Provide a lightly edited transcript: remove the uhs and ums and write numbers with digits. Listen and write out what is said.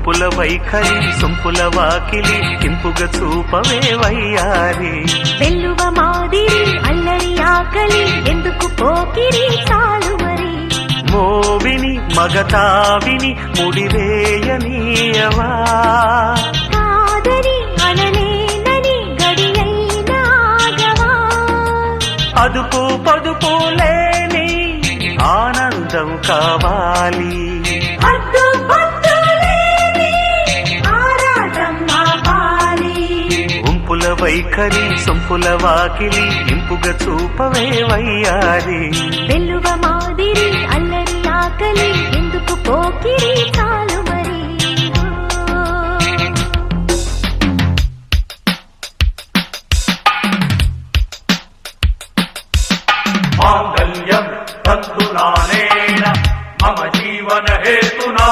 ఉంపుల వైఖరి సొంపుల వాకిలి ఇంపుగా చూపవే వయ్యారి వెల్లువ మాదిరి అల్లరి ఆకలి ఎందుకు పోకిరి చాలు మరి మోవిని మగతావిని ముడివేయనీయవా కాదని అనలేనని గడియైనాగవా అదుపు పదుపు లేని ఆనందం కావాలి హద్దు పొద్దు లేని ఆరాటం ఆపాలి ఉంపుల వైఖరి సొంపుల వాకిలి ఇంపుగా చూపవే వయ్యారి వెల్లువ మాదిరి అల్లరి ఆకలి ఎందుకు పోకిరి